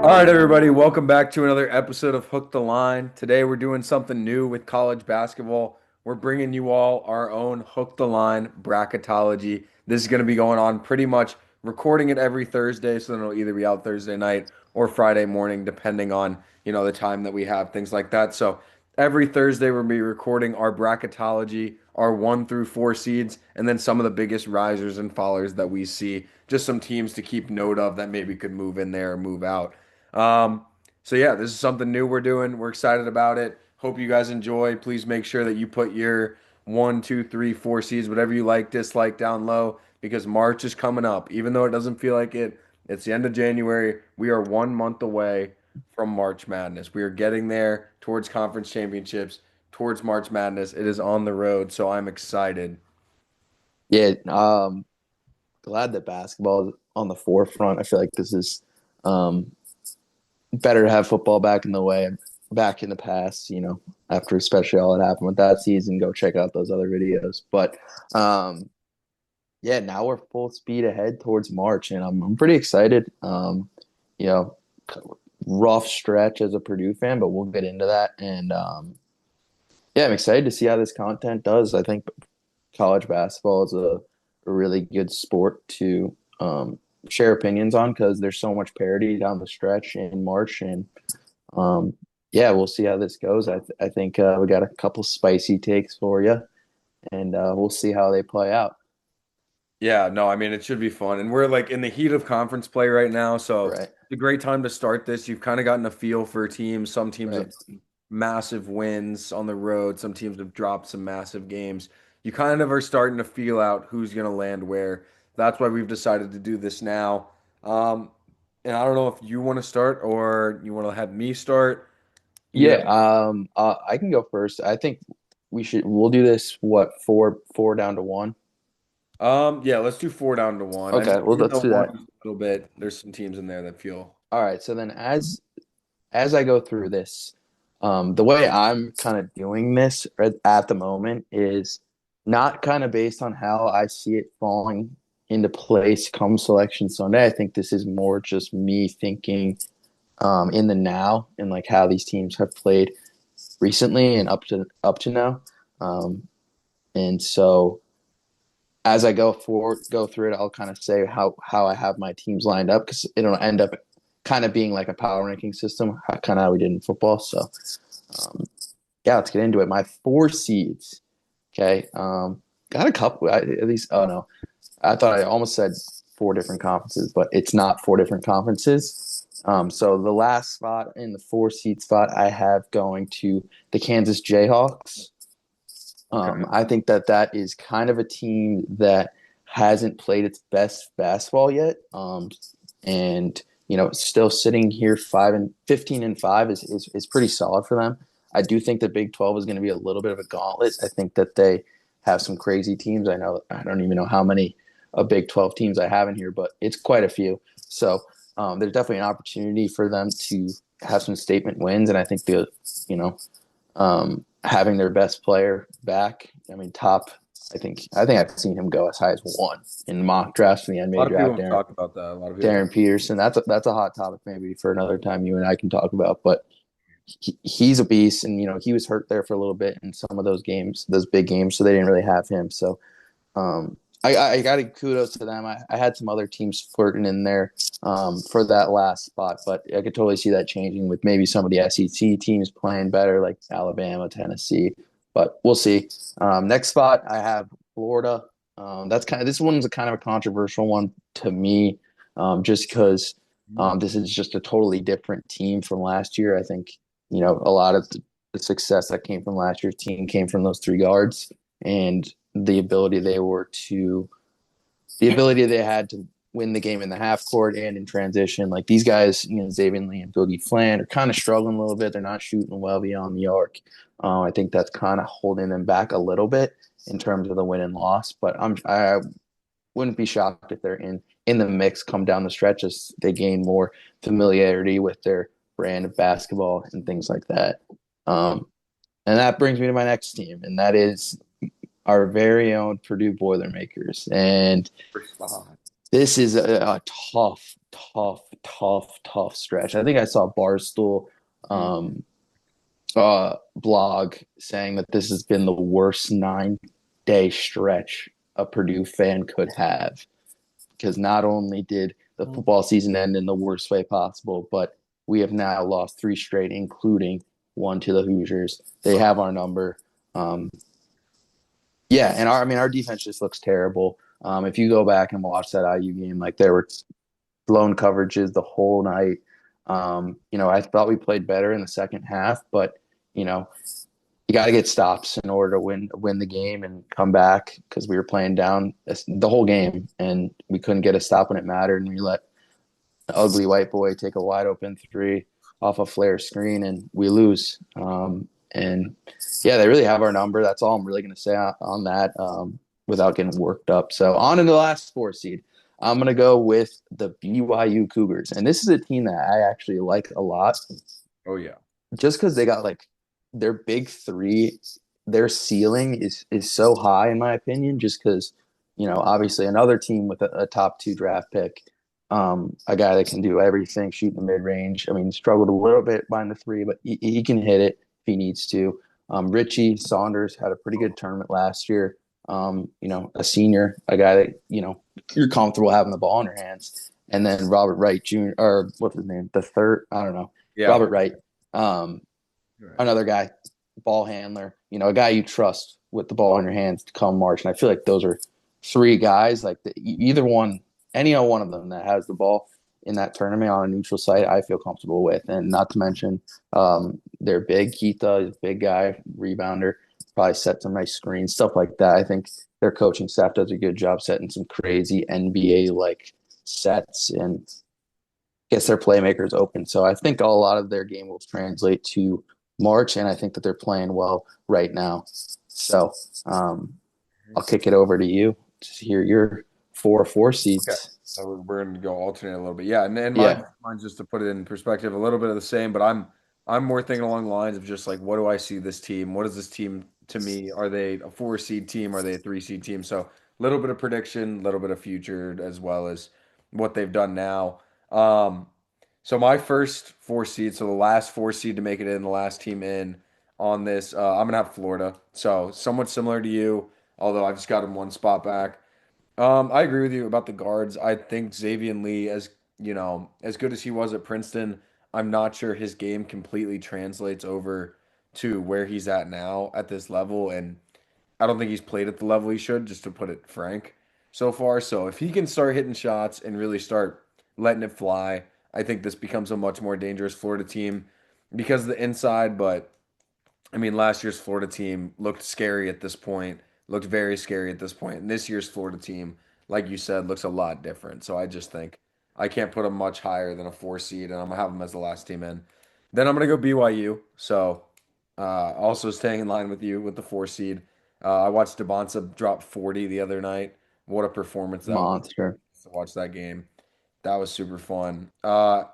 All right, everybody, welcome back to another episode of Hook the Line. Today we're doing something new with college basketball. We're bringing you all our own Hook the Line bracketology. This is going to be going on pretty much recording it every Thursday, so then it'll either be out Thursday night or Friday morning, depending on, the time that we have, things like that. So every Thursday we'll be recording our bracketology, our 1 through 4 seeds, and then some of the biggest risers and fallers that we see. Just some teams to keep note of that maybe could move in there or move out. Um, so yeah, this is something new we're doing. We're excited about it. Hope you guys enjoy. Please make sure that you put your 1, 2, 3, 4 seeds, whatever you like, dislike down low, because March is coming up. Even though it doesn't feel like it, it's the end of January. We are 1 month away from March Madness. We are getting there towards conference championships, towards March Madness. It is on the road, so I'm excited. Yeah, glad that basketball is on the forefront. I feel like this is um, better to have football back in the way, back in the past, after especially all that happened with that season. Go check out those other videos. But yeah, now we're full speed ahead towards March, and I'm pretty excited. You know, rough stretch as a Purdue fan, but we'll get into that. And yeah, I'm excited to see how this content does. I think college basketball is a really good sport to share opinions on because there's so much parity down the stretch in March. And um, yeah, we'll see how this goes. I think we got a couple spicy takes for you, and we'll see how they play out. Yeah, no, I mean, it should be fun. And we're like in the heat of conference play right now. So Right, it's a great time to start this. You've kind of gotten a feel for teams. Some teams have right. massive wins on the road, some teams have dropped some massive games. You kind of are starting to feel out who's going to land where. That's why we've decided to do this now. Um, and I don't know if you want to start or you want to have me start. Either. Yeah, I can go first. I think we'll do this, what, four down to one? Yeah, let's do 4 down to 1. I Okay, think well, even let's though do one that. is a little bit, there's some teams in there that feel. All right, so then as I go through this, the way I'm kind of doing this at the moment is not kind of based on how I see it falling into place come Selection Sunday. I think this is more just me thinking in the now and like how these teams have played recently and up to now. Um, and so as I go through it, I'll kind of say how I have my teams lined up because it'll end up kind of being like a power ranking system, kind of how we did in football. So um, yeah, let's get into it. My four seeds. Okay, got a couple at least. Oh no, I thought I almost said four different conferences, but it's not four different conferences. So the last spot in the four seed spot I have going to the Kansas Jayhawks. Okay. I think that is kind of a team that hasn't played its best basketball yet. And still sitting here 5-15-5 is pretty solid for them. I do think the Big 12 is going to be a little bit of a gauntlet. I think that they have some crazy teams. I don't even know how many Big 12 teams I have in here, but it's quite a few. So there's definitely an opportunity for them to have some statement wins, and I think you know having their best player back. I mean, top. I think I've seen him go as high as one in mock drafts in the A NBA lot of people draft. have talked about that. A lot of people Darren talk. Peterson. That's a hot topic maybe for another time you and I can talk about. But he's a beast, and he was hurt there for a little bit in some of those games, those big games, so they didn't really have him. So I got to kudos to them. I had some other teams flirting in there for that last spot, but I could totally see that changing with maybe some of the SEC teams playing better, like Alabama, Tennessee. But we'll see. Next spot, I have Florida. This one's a kind of a controversial one to me, just because this is just a totally different team from last year. I think a lot of the success that came from last year's team came from those three guards and the ability they had to win the game in the half court and in transition. Like these guys, Xavier Lee and Boogie Fland are kind of struggling a little bit. They're not shooting well beyond the arc. I think that's kind of holding them back a little bit in terms of the win and loss. But I wouldn't be shocked if they're in the mix come down the stretch as they gain more familiarity with their brand of basketball and things like that. Um, and that brings me to my next team, and that is our very own Purdue Boilermakers. And First spot. This is a tough, tough stretch. I think I saw Barstool Mm. um, blog saying that this has been the worst 9 day stretch a Purdue fan could have because not only did the football season end in the worst way possible, but we have now lost 3 straight, including one to the Hoosiers. They have our number. Um, yeah, and our defense just looks terrible. If you go back and watch that IU game, like there were blown coverages the whole night. I thought we played better in the second half, but you know, you got to get stops in order to win the game and come back because we were playing down the whole game and we couldn't get a stop when it mattered, and we let the ugly white boy take a wide open three off a flare screen and we lose. And yeah, they really have our number. That's all I'm really going to say on that without getting worked up. So on to the last 4 seed. I'm going to go with the BYU Cougars. And this is a team that I actually like a lot Oh yeah. just because they got like their big three, their ceiling is so high in my opinion, just because, obviously another team with a top 2 draft pick, a guy that can do everything, shoot in the mid range. I mean, he struggled a little bit behind the three, but he can hit it if he needs to. Richie Saunders had a pretty good tournament last year. A senior, a guy that, you're comfortable having the ball in your hands. And then Robert Wright Jr., or what's his name? The third, I don't know. Yeah. Robert Wright. Um, Right. Another guy, ball handler, a guy you trust with the ball in your hands to come March. And I feel like those are 3 guys, like either one, any one of them that has the ball in that tournament on a neutral site, I feel comfortable with. And not to mention, they're big. Keitha is a big guy, rebounder, probably set some nice screens, stuff like that. I think their coaching staff does a good job setting some crazy NBA like sets and gets their playmakers open. So I think a lot of their game will translate to March, and I think that they're playing well right now. So I'll kick it over to you to hear your 4 Okay. seeds. So we're going to go alternate a little bit. Yeah, and Yeah, mine's just to put it in perspective, a little bit of the same, but I'm more thinking along the lines of just like, what do I see this team? What is this team to me? Are they a 4 seed team? Are they a 3 seed team? So a little bit of prediction, a little bit of future, as well as what they've done now. Um, so my first 4 seed, so the last 4 seed to make it in, the last team in on this, I'm gonna have Florida. So somewhat similar to you, although I've just got them one spot back. I agree with you about the guards. I think Xavier Lee, as as good as he was at Princeton, I'm not sure his game completely translates over to where he's at now at this level, and I don't think he's played at the level he should, just to put it frank, so far. So if he can start hitting shots and really start letting it fly, I think this becomes a much more dangerous Florida team because of the inside, but I mean, last year's Florida team looked scary at this point, looked very scary at this point. And this year's Florida team, like you said, looks a lot different. So I just think I can't put them much higher than a 4 seed, and I'm gonna have them as the last team in. Then I'm gonna go BYU. So also staying in line with you with the 4 seed. I watched Devonta drop 40 the other night. What a performance that was monster. to watch that game. That was super fun. And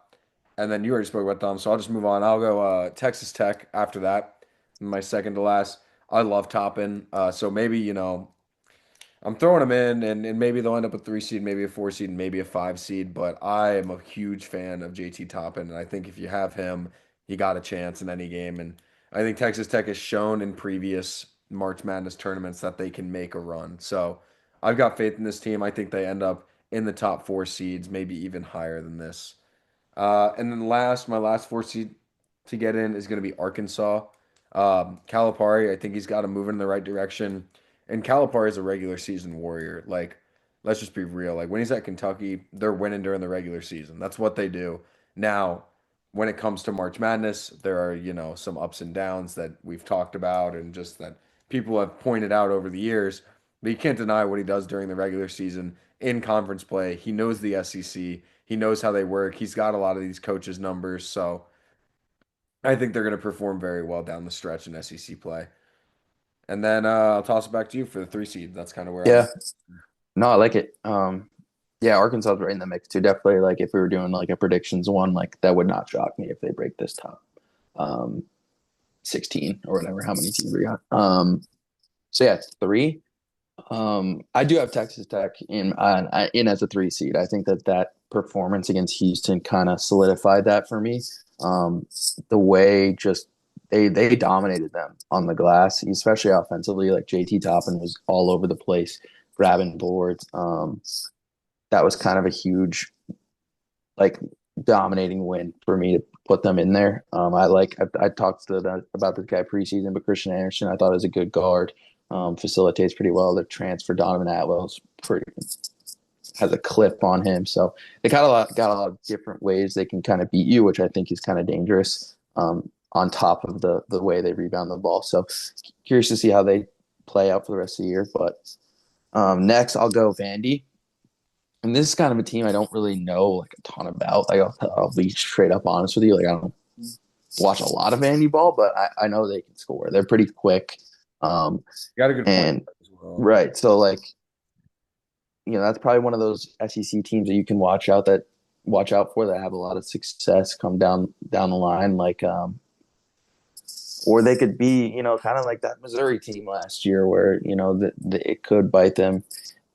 then you already spoke about them, so I'll just move on. I'll go Texas Tech after that. My second to last. I love Toppin. So maybe, I'm throwing them in and maybe they'll end up a 3 seed, maybe a 4 seed, and maybe a 5 seed. But I am a huge fan of JT Toppin. And I think if you have him, you got a chance in any game. And I think Texas Tech has shown in previous March Madness tournaments that they can make a run. So I've got faith in this team. I think they end up in the top 4 seeds, maybe even higher than this. And then my last 4 seed to get in is going to be Arkansas. Calipari, I think he's got to move in the right direction. And Calipari is a regular season warrior. Like, let's just be real. Like, when he's at Kentucky, they're winning during the regular season. That's what they do. Now, when it comes to March Madness, there are, some ups and downs that we've talked about and just that people have pointed out over the years. But you can't deny what he does during the regular season in conference play. He knows the SEC. He knows how they work. He's got a lot of these coaches' numbers. So I think they're going to perform very well down the stretch in SEC play. And then I'll toss it back to you for the 3 seed. That's kind of where I'm Yeah, at. no, I like it. Yeah, Arkansas is right in the mix too. Definitely, like if we were doing like a predictions one, like that would not shock me if they break this top um 16 or whatever. How many teams we got? So yeah, it's 3. I do have Texas Tech in as a 3 seed. I think that that performance against Houston kind of solidified that for me. Um, the way just they dominated them on the glass, especially offensively. Like JT Toppin was all over the place, grabbing boards. That was kind of a huge like dominating win for me to put them in there. I talked about this guy preseason, but Christian Anderson I thought is a good guard. Facilitates pretty well. The transfer Donovan Atwell's pretty has a clip on him, so they got a lot of different ways they can kind of beat you, which I think is kind of dangerous. On top of the way they rebound the ball, so curious to see how they play out for the rest of the year. But next, I'll go Vandy. And this is kind of a team I don't really know like a ton about. Like I'll be straight up honest with you. Like I don't watch a lot of Vandy ball, but I know they can score. They're pretty quick. Um, Got a good point and as well. right, so like that's probably one of those SEC teams that you can watch out for that have a lot of success come down the line. Or they could be kind of like that Missouri team last year, where it could bite them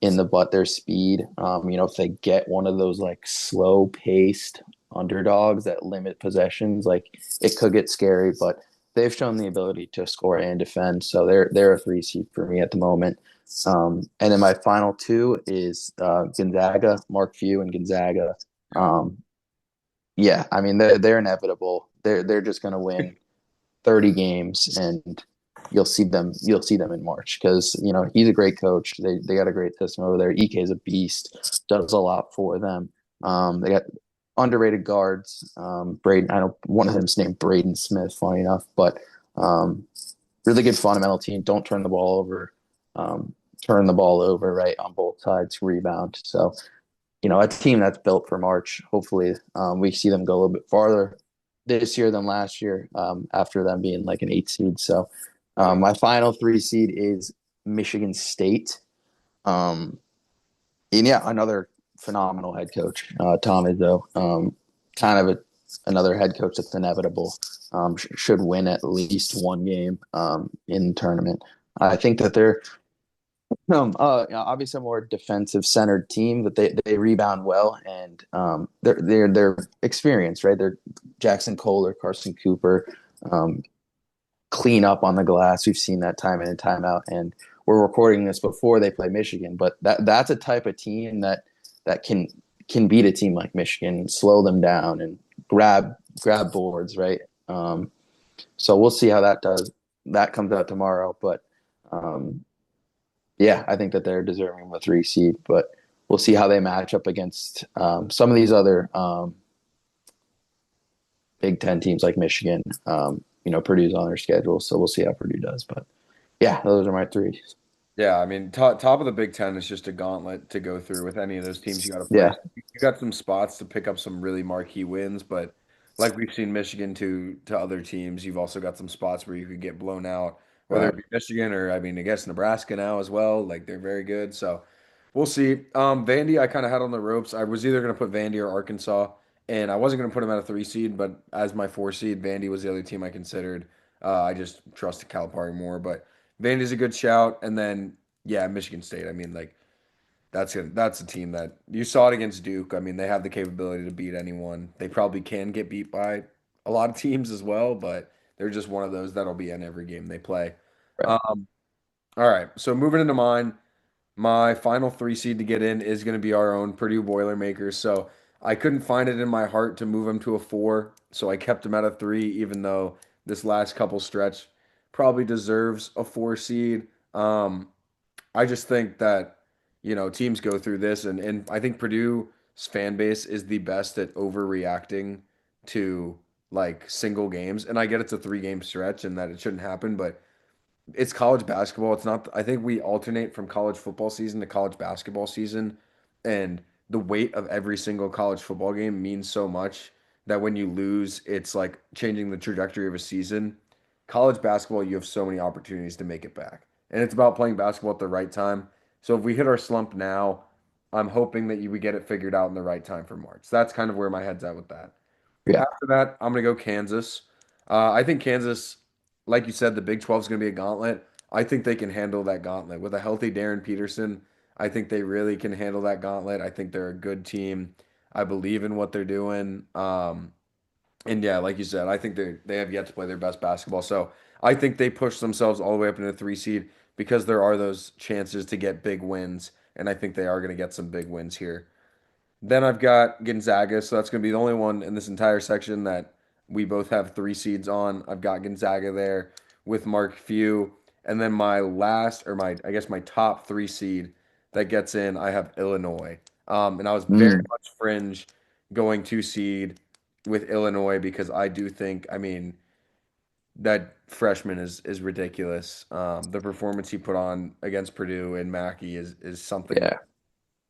in the butt, their speed. If they get one of those like slow paced underdogs that limit possessions, like it could get scary, but they've shown the ability to score and defend. So they're a 3 seed for me at the moment. And then my final two is Gonzaga, Mark Few and Gonzaga. Yeah. Um, yeah, I mean they're inevitable. They're just going to win 30 games and you'll see them in March because he's a great coach. They got a great system over there. Ike is a beast, does a lot for them. They got underrated guards. Braden, I know one of them's named Braden Smith, funny enough, but um, really good fundamental team. Don't turn the ball over. Um, Turn the ball over right on both sides, rebound. So a team that's built for March. Hopefully, we see them go a little bit farther this year than last year. After them being like an 8 seed. So, Yeah. my final 3 seed is Michigan State. Um, and yeah, another phenomenal head coach, Tom Izzo. Kind of another head coach that's inevitable. Should win at least one game in the tournament. I think that they're obviously a more defensive centered team, but they rebound well and they're experienced, right? They're Jackson Kohler, Carson Cooper, um, clean up on the glass. We've seen that time in and time out, and we're recording this before they play Michigan, but that's a type of team that can beat a team like Michigan, slow them down, and grab boards, right? So we'll see how that comes out tomorrow, but. Um, yeah, I think that they're deserving of a 3 seed, but we'll see how they match up against some of these other Big Ten teams like Michigan. Purdue's on their schedule, so we'll see how Purdue does. But yeah, those are my three. Yeah, I mean, top of the Big Ten is just a gauntlet to go through with any of those teams you got to play. Yeah, You got some spots to pick up some really marquee wins, but like we've seen Michigan to other teams, you've also got some spots where you could get blown out, whether it right. be Michigan or I mean, I guess Nebraska now as well. Like they're very good, so we'll see. Vandy, I kind of had on the ropes. I was either going to put Vandy or Arkansas, and I wasn't going to put them at a 3 seed, but as my 4 seed, Vandy was the other team I considered. I just trusted Calipari more, but. Vandy's a good shout, and then yeah, Michigan State. I mean, like that's a team that you saw it against Duke. I mean, they have the capability to beat anyone. They probably can get beat by a lot of teams as well, but they're just one of those that'll be in every game they play. Right. Um, all right, so moving into mine, my final 3 seed to get in is going to be our own Purdue Boilermakers. So I couldn't find it in my heart to move them to a 4, so I kept them at a 3, even though this last couple stretch probably deserves a 4 seed. I just think that, teams go through this and I think Purdue's fan base is the best at overreacting to like single games. And I get it's a 3 game stretch and that it shouldn't happen, but it's college basketball. It's not, I think we alternate from college football season to college basketball season. And the weight of every single college football game means so much that when you lose, it's like changing the trajectory of a season. College basketball, you have so many opportunities to make it back. And it's about playing basketball at the right time. So if we hit our slump now, I'm hoping that we get it figured out in the right time for March. That's kind of where my head's at with that. Yeah. After that, I'm going to go Kansas. I think Kansas, like you said, the Big 12 is going to be a gauntlet. I think they can handle that gauntlet with a healthy Darren Peterson. I think they really can handle that gauntlet. I think they're a good team. I believe in what they're doing. And yeah, like you said, I think they have yet to play their best basketball. So I think they push themselves all the way up into the 3 seed because there are those chances to get big wins, and I think they are going to get some big wins here. Then I've got Gonzaga, so that's going to be the only one in this entire section that we both have 3 seeds on. I've got Gonzaga there with Mark Few, and then my last, or my, I guess my top 3 seed that gets in, I have Illinois. And I was very Mm, much fringe going 2 seed with Illinois because I do think, I mean, that freshman is ridiculous. The performance he put on against Purdue and Mackey is something that yeah.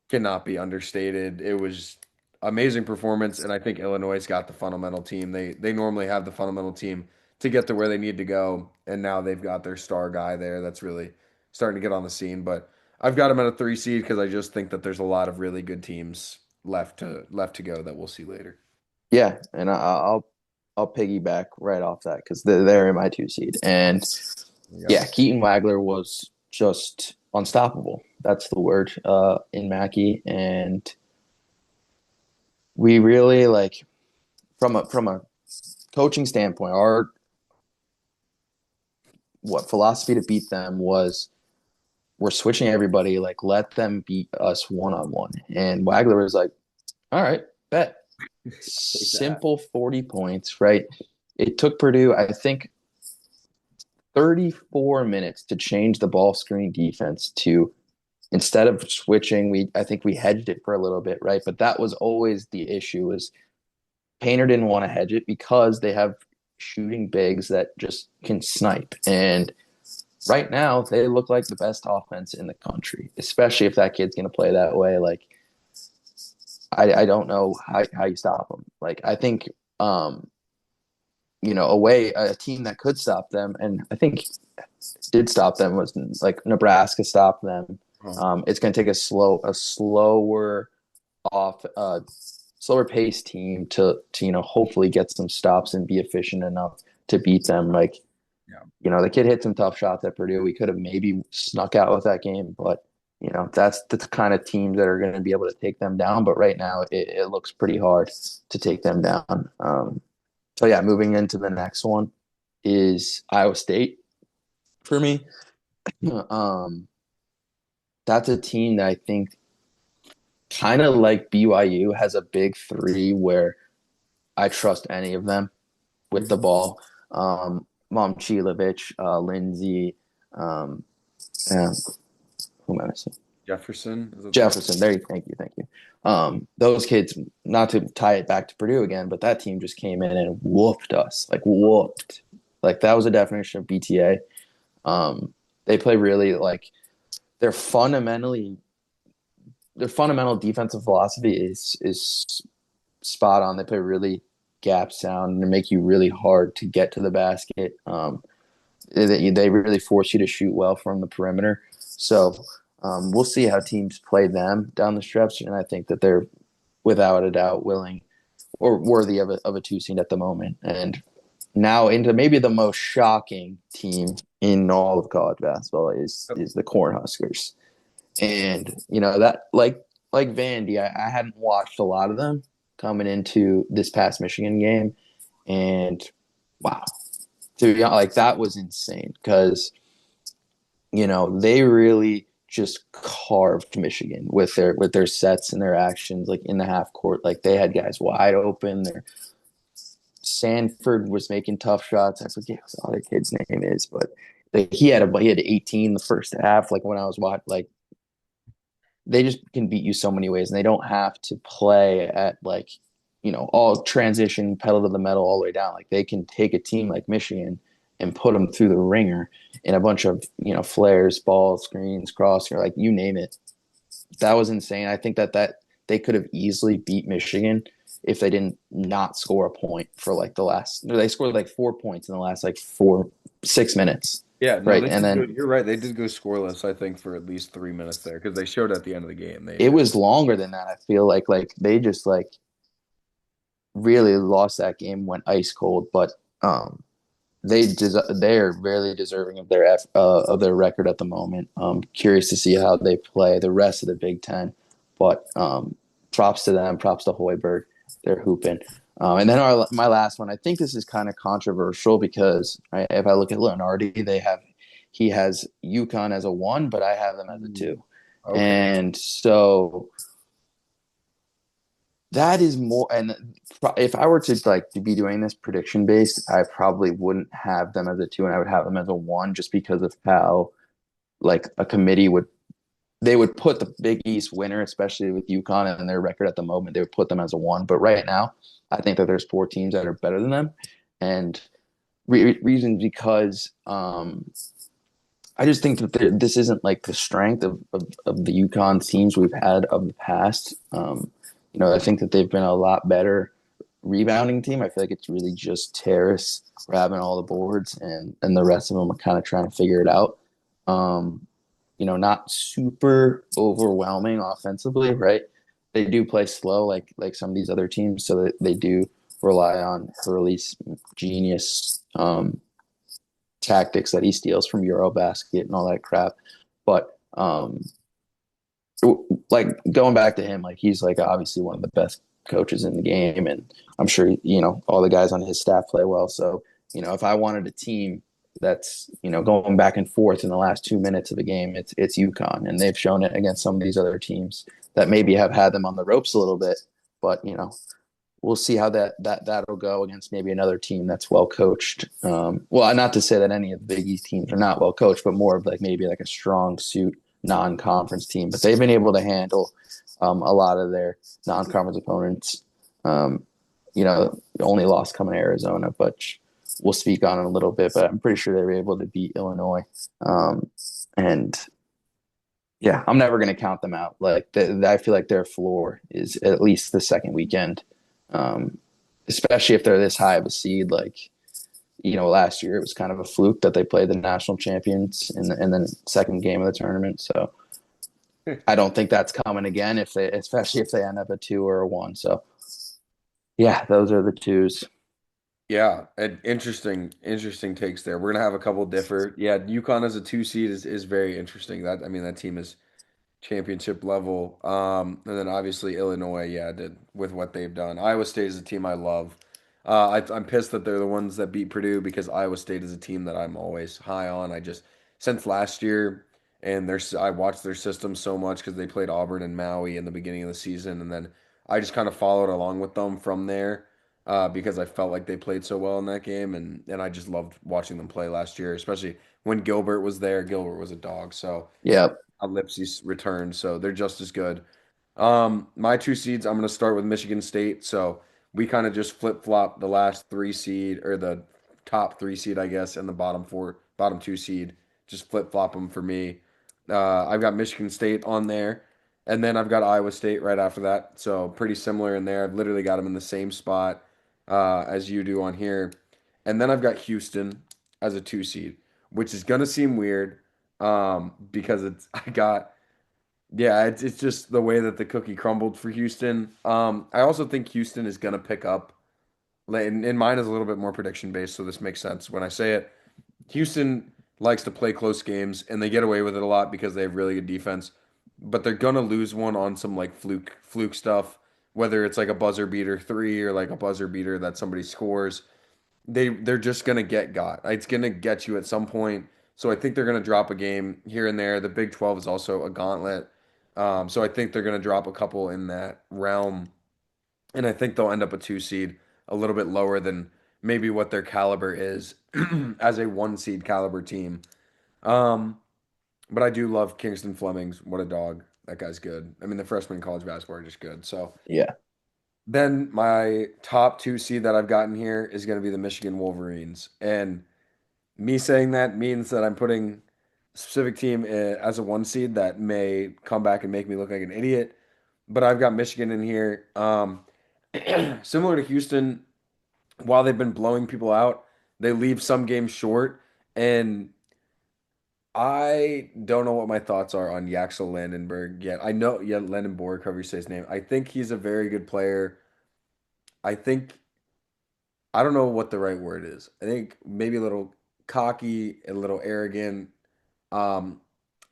cannot be understated. It was amazing performance, and I think Illinois got the fundamental team. They normally have the fundamental team to get to where they need to go, and now they've got their star guy there that's really starting to get on the scene. But I've got them at a 3 seed because I just think that there's a lot of really good teams left to go that we'll see later. Yeah, and I'll piggyback right off that because they're in my 2 seed, and Yep. yeah, Keaton Wagler was just unstoppable. That's the word in Mackey, and we really like from a coaching standpoint, our what philosophy to beat them was we're switching everybody, like let them beat us one on one, and Wagler was like, all right, bet. Take that. Simple 40 points, right? It took Purdue, I think, 34 minutes to change the ball screen defense to instead of switching, I think we hedged it for a little bit, right? But that was always the issue was Painter didn't want to hedge it because they have shooting bigs that just can snipe. And right now they look like the best offense in the country, especially if that kid's going to play that way. Like I don't know how you stop them. Like I think a team that could stop them, and I think did stop them was like Nebraska stopped them. Uh-huh. It's going to take off, slower pace team to hopefully get some stops and be efficient enough to beat them. Like Yeah. the kid hit some tough shots at Purdue. We could have maybe snuck out with that game, but that's the kind of teams that are going to be able to take them down. But right now, it looks pretty hard to take them down. So yeah, moving into the next one is Iowa State for me. Um, that's a team that I think kind of like BYU has a big three where I trust any of them with the Mhm. ball. Momcilovic, Lindsay, um, and who am I missing? Jefferson is a third. Jefferson. There you, thank you. Those kids, not to tie it back to Purdue again, but that team just came in and whooped us, like whooped. Like that was a definition of BTA. They play really like they're fundamentally their fundamental defensive philosophy is spot on. They play really gap sound and they make you really hard to get to the basket. They really force you to shoot well from the perimeter. So we'll see how teams play them down the stretch, and I think that they're without a doubt willing or worthy of a 2 seed at the moment. And now into maybe the most shocking team in all of college basketball is the Cornhuskers. And that like Vandy, I hadn't watched a lot of them coming into this past Michigan game, and wow, to be honest, like that was insane because they really just carved Michigan with their sets and their actions, like in the half court. Like they had guys wide open. Sanford was making tough shots. I forget what the other kid's name is, but like he had 18 the first half. Like when I was watching, like they just can beat you so many ways, and they don't have to play at like all transition pedal to the metal all the way down. Like they can take a team like Michigan and put them through the ringer in a bunch of flares, balls, screens, cross, or like you name it. That was insane. I think that they could have easily beat Michigan if they didn't not score a point for like the last. They scored like 4 points in the last like 4-6 minutes, Yeah, no, right? they And did go. then You're right. They did go scoreless, I think, for at least 3 minutes there because they showed at the end of the game. it was longer than that. I feel like they just like really lost that game, went ice cold. But they are barely deserving of their record at the moment. Curious to see how they play the rest of the Big Ten, but props to them, props to Hoiberg, they're hooping. And then my last one, I think this is kind of controversial because right, if I look at Leonardi, he has UConn as a one, but I have them as a Ooh, two, okay. and so that is more. And if I were to like to be doing this prediction based, I probably wouldn't have them as a two, and I would have them as a one, just because of how like a committee would they would put the Big East winner, especially with UConn and their record at the moment, they would put them as a one. But right now, I think that there's four teams that are better than them, and reason because I just think that this isn't like the strength of the UConn teams we've had of the past. I think that they've been a lot better rebounding team. I feel like it's really just Terrace grabbing all the boards, and the rest of them are kind of trying to figure it out. Not super overwhelming offensively, right? They do play slow like some of these other teams, so that they do rely on Hurley's genius tactics that he steals from Eurobasket and all that crap. But like going back to him, like he's like obviously one of the best coaches in the game, and I'm sure all the guys on his staff play well. So if I wanted a team that's going back and forth in the last 2 minutes of the game, it's UConn, and they've shown it against some of these other teams that maybe have had them on the ropes a little bit, but we'll see how that'll go against maybe another team that's well coached. Well, not to say that any of the Big East teams are not well coached, but more of like maybe like a strong suit non-conference team. But they've been able to handle a lot of their non-conference opponents. Only lost coming to Arizona, but we'll speak on it a little bit. But I'm pretty sure they were able to beat Illinois. And yeah, I'm never going to count them out. Like I feel like their floor is at least the second weekend, um, especially if they're this high of a seed. Like last year it was kind of a fluke that they played the national champions in the second game of the tournament. So I don't think that's coming again especially if they end up a two or a one. So yeah, those are the twos. Yeah, and interesting takes there. We're gonna have a couple differ. Yeah, UConn as a two seed is very interesting. That I mean that team is championship level. And then obviously Illinois, yeah, did with what they've done. Iowa State is a team I love. I'm pissed that they're the ones that beat Purdue because Iowa State is a team that I'm always high on. I just since last year and I watched their system so much because they played Auburn and Maui in the beginning of the season, and then I just kind of followed along with them from there because I felt like they played so well in that game, and I just loved watching them play last year, especially when Gilbert was there. Gilbert was a dog, so. Yep. Lipsy's returned, so they're just as good. My two seeds, I'm going to start with Michigan State. So we kind of just flip flop the last three seed or the top three seed, I guess, and the bottom two seed. Just flip flop them for me. I've got Michigan State on there, and then I've got Iowa State right after that. So pretty similar in there. I've literally got them in the same spot as you do on here. And then I've got Houston as a two seed, which is going to seem weird because it's just the way that the cookie crumbled for Houston. I also think Houston is gonna pick up. And mine is a little bit more prediction based, so this makes sense when I say it. Houston likes to play close games, and they get away with it a lot because they have really good defense. But they're gonna lose one on some like fluke stuff, whether it's like a buzzer beater three or like a buzzer beater that somebody scores. They're just gonna get got. It's gonna get you at some point. So I think they're gonna drop a game here and there. The Big 12 is also a gauntlet. So I think they're gonna drop a couple in that realm, and I think they'll end up a two seed, a little bit lower than maybe what their caliber is as a one seed caliber team. Um, but I do love Kingston Flemings. What a dog. That guy's good. I mean, the freshmen in college basketball are just good. So Yeah. then my top two seed that I've gotten here is going to be the Michigan Wolverines. And me saying that means that I'm putting a specific team as a one seed that may come back and make me look like an idiot. But I've got Michigan in here. Similar to Houston, while they've been blowing people out, they leave some games short. And I don't know what my thoughts are on Yaxel Landenberg yet. I know, yeah, Landenborg, however you say his name. I think he's a very good player. I think I don't know what the right word is. I think maybe a little cocky, a little arrogant. Um,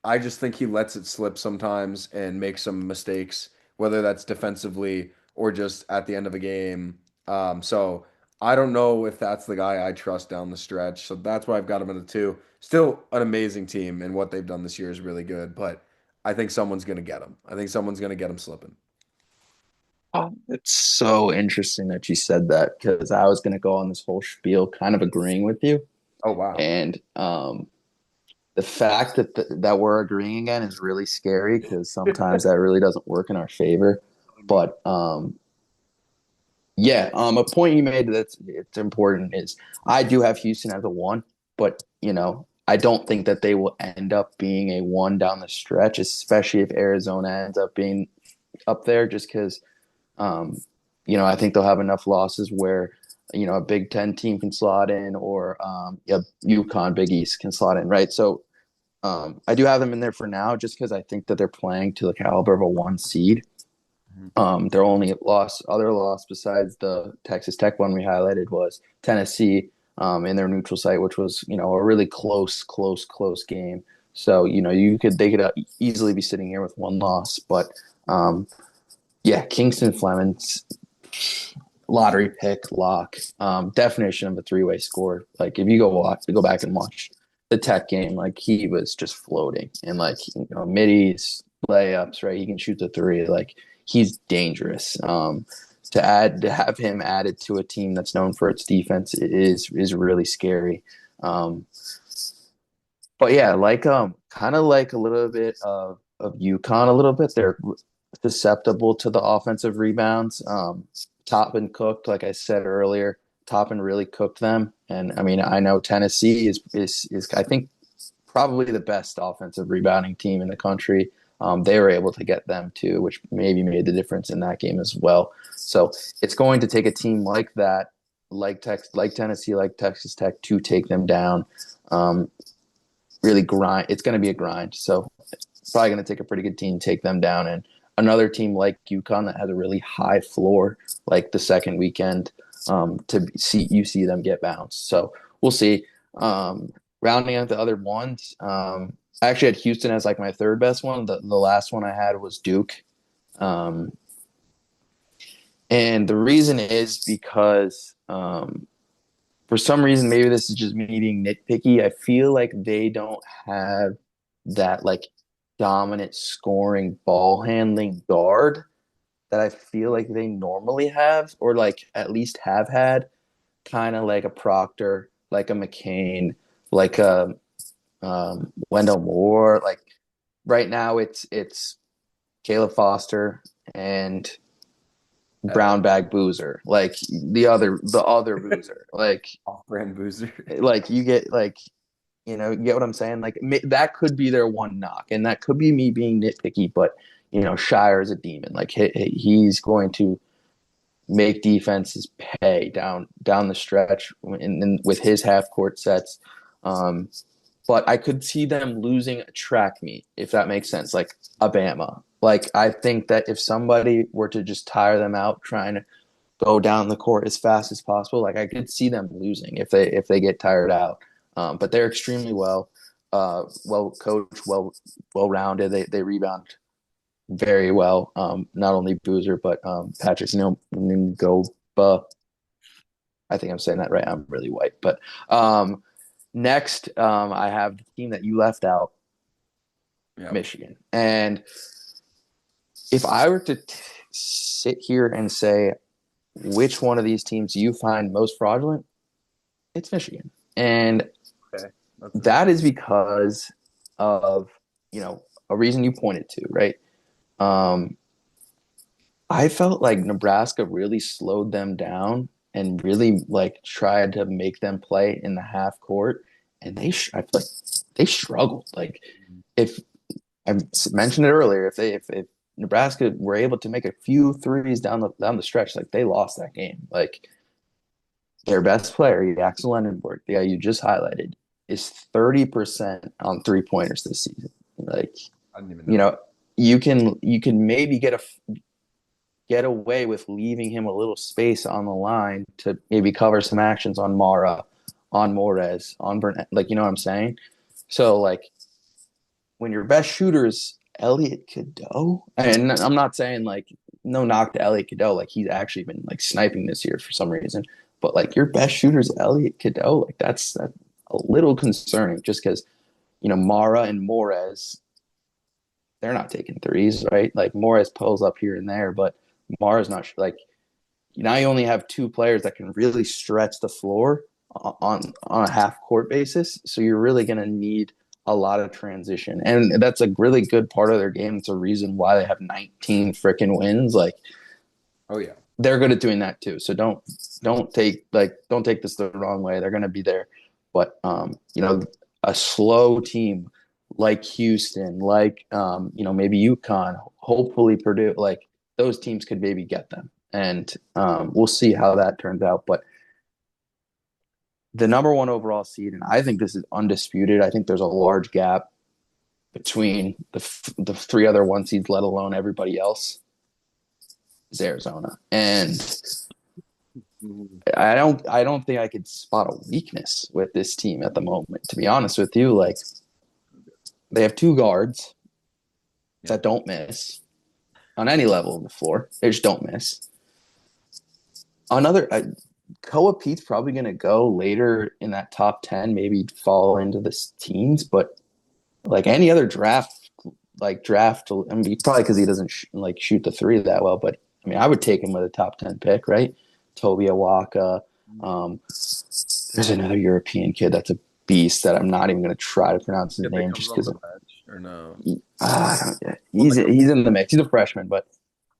I just think he lets it slip sometimes and makes some mistakes, whether that's defensively or just at the end of a game. So I don't know if that's the guy I trust down the stretch. So that's why I've got him at a two. Still an amazing team, and what they've done this year is really good. But I think someone's going to get him. I think someone's going to get him slipping. It's so interesting that you said that because I was going to go on this whole spiel, kind of agreeing with you, Oh, wow. and the fact that we're agreeing again is really scary because sometimes that really doesn't work in our favor. But yeah, a point you made that's it's important is I do have Houston as a one, but I don't think that they will end up being a one down the stretch, especially if Arizona ends up being up there, just because um, I think they'll have enough losses where a Big Ten team can slot in, or yeah, UConn, Big East can slot in, right? So I do have them in there for now, just because I think that they're playing to the caliber of a one seed. Mhm. Their only other loss besides the Texas Tech one we highlighted was Tennessee in their neutral site, which was a really close game. So they could easily be sitting here with one loss, but um, yeah, Kingston Fleming's lottery pick lock, definition of a three-way score. Like if you go back and watch the Tech game, like he was just floating and like middies, layups, right? He can shoot the three. Like he's dangerous. To have him added to a team that's known for its defense is really scary. Um, but yeah, like kind of like a little bit of UConn a little bit. They're susceptible to the offensive rebounds. Toppin cooked, like I said earlier. Toppin really cooked them, and I mean I know Tennessee is I think probably the best offensive rebounding team in the country. They were able to get them too, which maybe made the difference in that game as well. So it's going to take a team like that, like Tennessee, like Texas Tech, to take them down. Um, really grind. It's going to be a grind. So it's probably going to take a pretty good team to take them down. And another team like UConn that has a really high floor, like the second weekend, to see them get bounced. So we'll see. Rounding out the other ones, I actually had Houston as like my third best one. The last one I had was Duke. Um, and the reason is because for some reason, maybe this is just me being nitpicky. I feel like they don't have that like dominant scoring ball handling guard that I feel like they normally have, or like at least have had, kind of like a Proctor, like a McCain, like a Wendell Moore. Like right now, it's Caleb Foster and Uh, Brown Bag Boozer, like the other Boozer, Off-brand boozer. like you get like you get what I'm saying? Like that could be their one knock, and that could be me being nitpicky. But Shire is a demon. Like he's going to make defenses pay down the stretch, with his half court sets. Um, but I could see them losing a track meet, if that makes sense, like Alabama. Like I think that if somebody were to just tire them out trying to go down the court as fast as possible. Like I could see them losing if they get tired out. But they're extremely well coached, well rounded. They rebound very well. Not only Boozer but Patrick Ngoba. I think I'm saying that right. I'm really white, but next I have the team that you left out, Yep. Michigan. And if I were to sit here and say which one of these teams you find most fraudulent, it's Michigan. And Okay. That's a that is because of, a reason you pointed to, right? Um, I felt like Nebraska really slowed them down and really like tried to make them play in the half court, and I feel like they struggled. Like if I mentioned it earlier, if Nebraska were able to make a few threes down the stretch, like they lost that game. Like their best player, Axel Lendenborg, the guy you just highlighted, is 30% on 3-pointers this season. Like, I didn't even you know that. know, you can maybe get away with leaving him a little space on the line to maybe cover some actions on Mara, on Morez, on Burnett. Like, you know what I'm saying? So, like, when your best shooter is Elliot Cadeau, and I'm not saying like no knock to Elliot Cadeau, like he's actually been like sniping this year for some reason, but like your best shooter is Elliot Cadeau, like that's a little concerning just because Mara and Morez, they're not taking threes, right? Like Morez pulls up here and there, but Mara's not like now you only have two players that can really stretch the floor on a half court basis. So you're really going to need a lot of transition, and that's a really good part of their game. It's a reason why they have 19 freaking wins. Like Oh yeah. they're good at doing that too. So don't take this the wrong way. They're going to be there, but a slow team like Houston, like maybe UConn, hopefully Purdue, like those teams could maybe get them, and we'll see how that turns out. But the number one overall seed, and I think this is undisputed. I think there's a large gap between the three other one seeds, let alone everybody else, is Arizona. And Mhm. I don't think I could spot a weakness with this team at the moment. To be honest with you, like they have two guards Yeah. that don't miss on any level of the floor. They just don't miss. Koa Pete's probably going to go later in that top 10, maybe fall into the teens, but like any other draft, I mean, probably because he doesn't shoot the three that well, but I mean, I would take him with a top 10 pick, right? Toby Awaka. Um, there's another European kid that's a beast that I'm not even going to try to pronounce his If it name comes just off because the bench or no. Well, he's in the mix. He's a freshman, but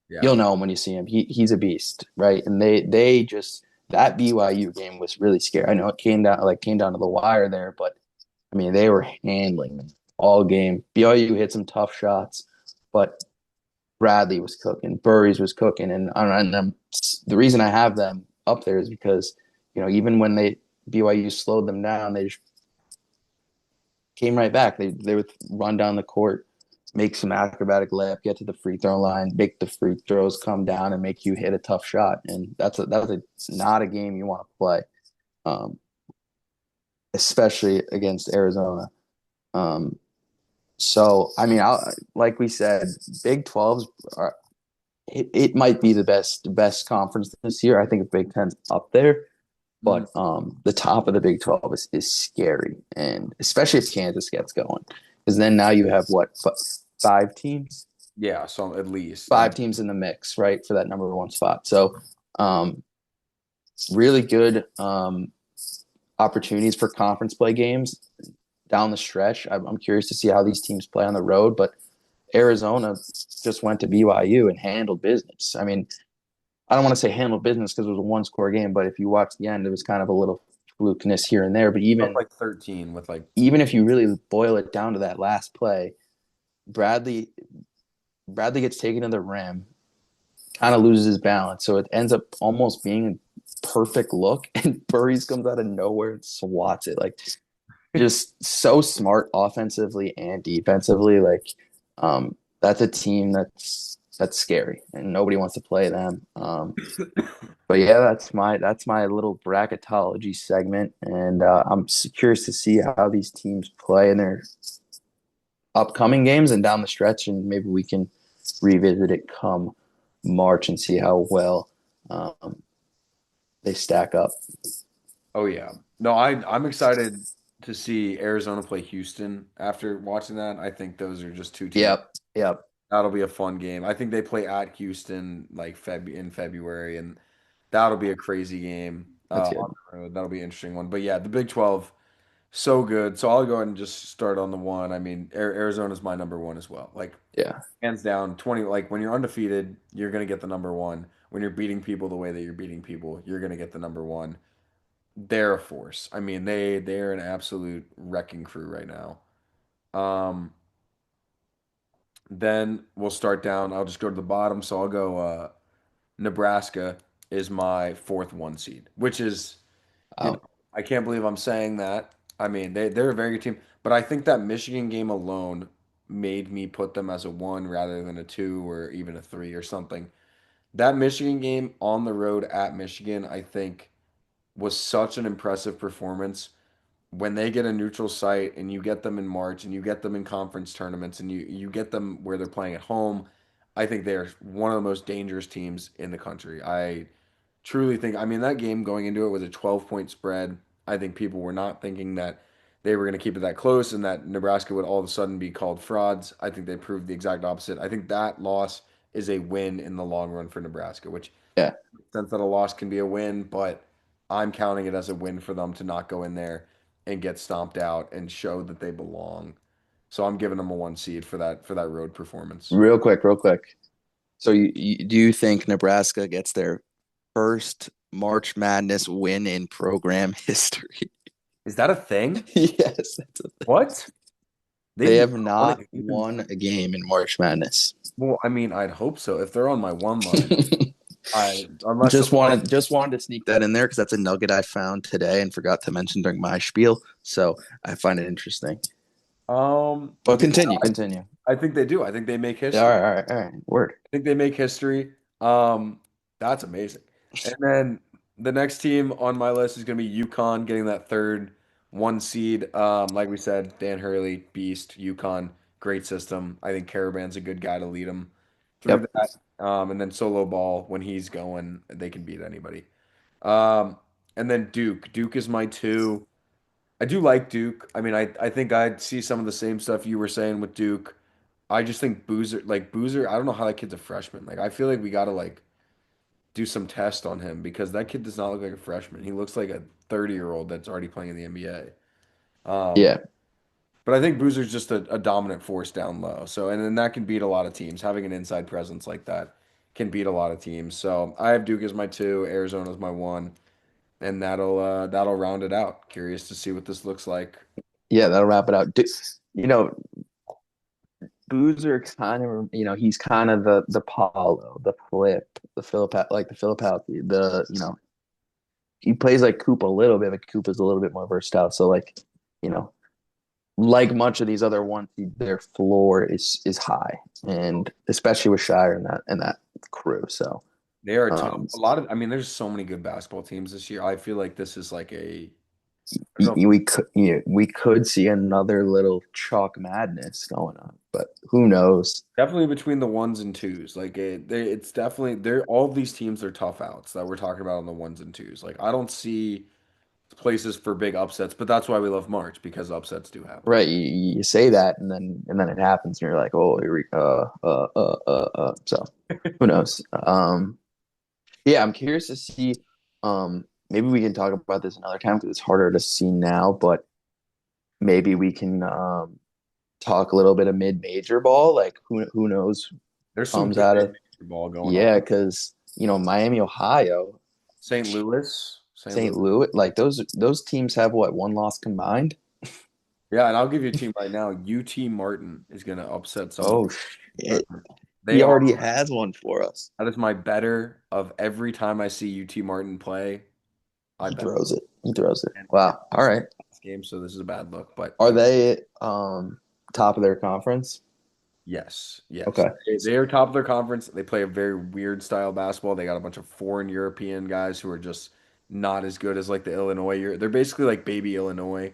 yeah. you'll know him when you see him. He's a beast, right? And they just that BYU game was really scary. I know it came down to the wire there, but I mean they were handling them all game. BYU hit some tough shots, but Bradley was cooking, Burries was cooking, and the reason I have them up there is because even when BYU slowed them down, they just came right back. They would run down the court, make some acrobatic layup, get to the free throw line, make the free throws come down, and make you hit a tough shot. And that's not a game you want to play, um, especially against Arizona. Um, so I mean, like we said, Big 12s are it might be the best conference this year. I think Big Ten's up there, Mhm. but the top of the Big 12 is scary, and especially if Kansas gets going, because then now you have what five teams, Yeah, so at least. five teams in the mix, right, for that number one spot. So um, really good opportunities for conference play games down the stretch. I'm curious to see how these teams play on the road, but Arizona just went to BYU and handled business. I mean, I don't want to say handled business because it was a one score game, but if you watch the end, it was kind of a little flukiness here and there. But Up even like 13 with like even if you really boil it down to that last play, Bradley Bradley gets taken to the rim, kind of loses his balance, so it ends up almost being a perfect look, and Burries comes out of nowhere and swats it like just so smart offensively and defensively. Like that's a team that's scary, and nobody wants to play them. But yeah, that's my little bracketology segment, and I'm curious to see how these teams play in their upcoming games and down the stretch, and maybe we can revisit it come March and see how well um, they stack up. Oh yeah. No, I'm excited to see Arizona play Houston after watching that. I think those are just two teams. Yep, yep, That'll be a fun game. I think they play at Houston like in February, and that'll be a crazy game that's on good. the road. That'll be an interesting one. But yeah, the Big 12, so good. So I'll go ahead and just start on the one. I mean, Arizona's my number one as well. Like Yeah, hands down, 20. Like when you're undefeated, you're gonna get the number one. When you're beating people the way that you're beating people, you're gonna get the number one. They're a force. I mean, they're an absolute wrecking crew right now. Um, then we'll start down. I'll just go to the bottom. So I'll go Nebraska is my fourth one seed, which is, you know, wow. I can't believe I'm saying that. I mean, they're a very good team, but I think that Michigan game alone made me put them as a one rather than a two or even a three or something. That Michigan game on the road at Michigan, I think, was such an impressive performance. When they get a neutral site and you get them in March and you get them in conference tournaments and you get them where they're playing at home, I think they're one of the most dangerous teams in the country. I truly think, I mean, that game going into it was a 12-point spread. I think people were not thinking that they were going to keep it that close and that Nebraska would all of a sudden be called frauds. I think they proved the exact opposite. I think that loss is a win in the long run for Nebraska, which Yeah, sense that a loss can be a win, but I'm counting it as a win for them to not go in there and get stomped out and show that they belong. So I'm giving them a one seed for that road performance. real quick, real quick. So do you think Nebraska gets their first March Madness win in program history? Is that a thing? Yes, that's a thing. What? They've They never have won a not game in, won a game in March Madness. well, I mean, I'd hope so. If they're on my one line, I unless Just wanted to sneak that in there because that's a nugget I found today and forgot to mention during my spiel. So I find it interesting. But yeah, continue. I think they do. I think they make Yeah, all history. right, all right, all right. Word. I think they make history. That's amazing. And then the next team on my list is going to be UConn getting that third one seed. Like we said, Dan Hurley, beast, UConn, great system. I think Caravan's a good guy to lead them through Yep. that. And then solo ball, when he's going, they can beat anybody. Um, and then Duke. Duke is my two. I do like Duke. I mean, I think I'd see some of the same stuff you were saying with Duke. I just think Boozer, I don't know how that kid's a freshman. Like I feel like we gotta like do some test on him because that kid does not look like a freshman. He looks like a 30-year-old that's already playing in the NBA. Yeah. But I think Boozer's just a dominant force down low. So and then that can beat a lot of teams. Having an inside presence like that can beat a lot of teams. So I have Duke as my two, Arizona's my one, and that'll round it out. Curious to see what this looks like. Yeah, that'll wrap it out. You know, Boozer kind of, he's kind of the Paulo, the Flip, the Philip, like the Philipowski, he plays like Coop a little bit, but Coop is a little bit more versatile. So you know, like much of these other ones, their floor is high, and especially with Shire and that crew. So They are tough. um, A lot of, I mean, there's so many good basketball teams this year. I feel like this is like I don't know, we could see another little chalk madness going on, but who knows? definitely between the ones and twos. Like it's definitely they're all of these teams are tough outs that we're talking about on the ones and twos. Like I don't see places for big upsets, but that's why we love March because upsets do happen. Right, you say that, and then it happens, and you're like, oh, here we, so who knows? Yeah, I'm curious to see. Maybe we can talk about this another time because it's harder to see now, but maybe we can talk a little bit of mid-major ball. Like who knows There's some comes good out of mid-major ball going yeah, on. because Miami, Ohio, St. Louis, St. St. Louis. Louis, like those teams have what, one loss combined? Yeah, and I'll give you a team right now. UT Martin is going to upset somebody. Oh shit, They he are. already has one for us. That is my better of every time I see UT Martin play. I He bet. throws it. He throws it. And Wow. All right. this game, so this is a bad look. But Are they top of their conference? yes, yes, Okay. they are top of their conference. They play a very weird style basketball. They got a bunch of foreign European guys who are just not as good as like the Illinois. They're basically like baby Illinois,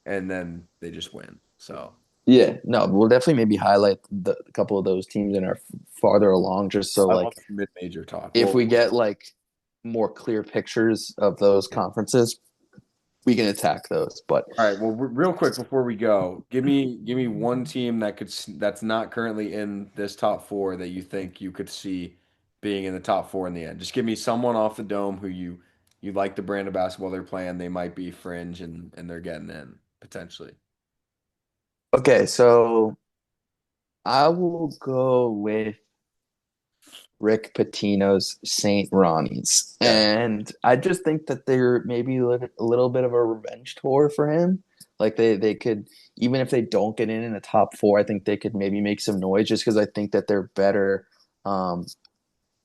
and then they just win. So Yeah, no, we'll definitely maybe highlight a couple of those teams that are farther along, just so I love like mid-major talk. if Well, we get like more clear pictures of those conferences, we can attack those. But all right. Well, real quick before we go, give me one team that that's not currently in this top four that you think you could see being in the top four in the end. Just give me someone off the dome who you like the brand of basketball they're playing. They might be fringe and they're getting in potentially. okay, so I will go with Rick Pitino's St. Ronnie's. Yeah. And I just think that they're maybe a little bit of a revenge tour for him. Like they could, even if they don't get in the top four, I think they could maybe make some noise just because I think that they're better. Um,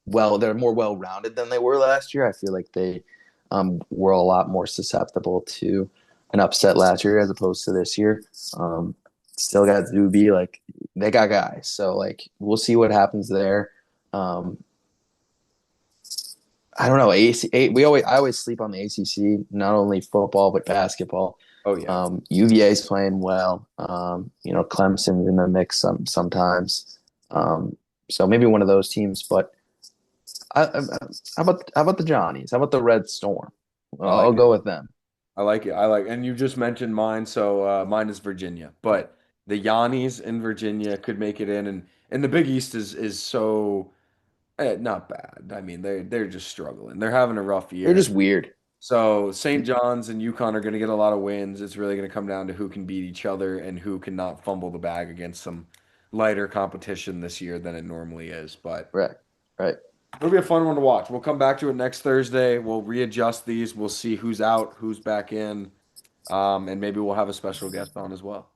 they're more well rounded than they were last year. I feel like they were a lot more susceptible to an upset last year as opposed to this year. Um, Still got Zuby, like they got guys. So like we'll see what happens there. Um, I don't know. I always sleep on the ACC, not only football but basketball. Oh yeah. UVA's playing well. Clemson's in the mix sometimes. So maybe one of those teams. But how about the Johnnies? How about the Red Storm? I I'll like it. go with them. I like it. And you just mentioned mine, so mine is Virginia. But the Yannis in Virginia could make it in, and the Big East is so not bad. I mean, they're just struggling. They're having a rough They're year. just weird. So St. John's and UConn are going to get a lot of wins. It's really going to come down to who can beat each other and who can not fumble the bag against some lighter competition this year than it normally is. But Right. Right. it'll be a fun one to watch. We'll come back to it next Thursday. We'll readjust these. We'll see who's out, who's back in, and maybe we'll have a special guest on as well.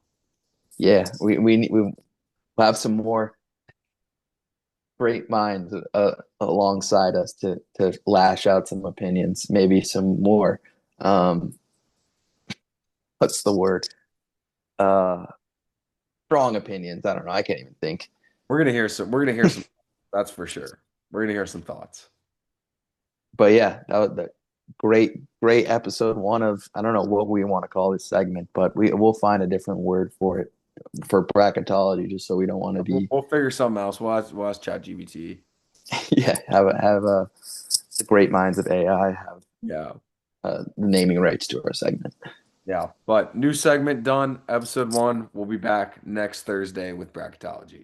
Yeah. We have some more great minds alongside us to lash out some opinions, maybe some more. Um, what's the word? Uh, Strong opinions. I don't know. I can't even think. We're gonna hear some. We're gonna hear some. That's for sure. We're gonna hear some thoughts. But yeah, that was the great episode one of I don't know what we want to call this segment, but we'll find a different word for it for bracketology, just so we don't want to We'll, be we'll figure something else. We'll ask ChatGPT. yeah have the great minds of AI have Yeah. the naming rights to our segment. Yeah. But new segment done. Episode one. We'll be back next Thursday with Bracketology.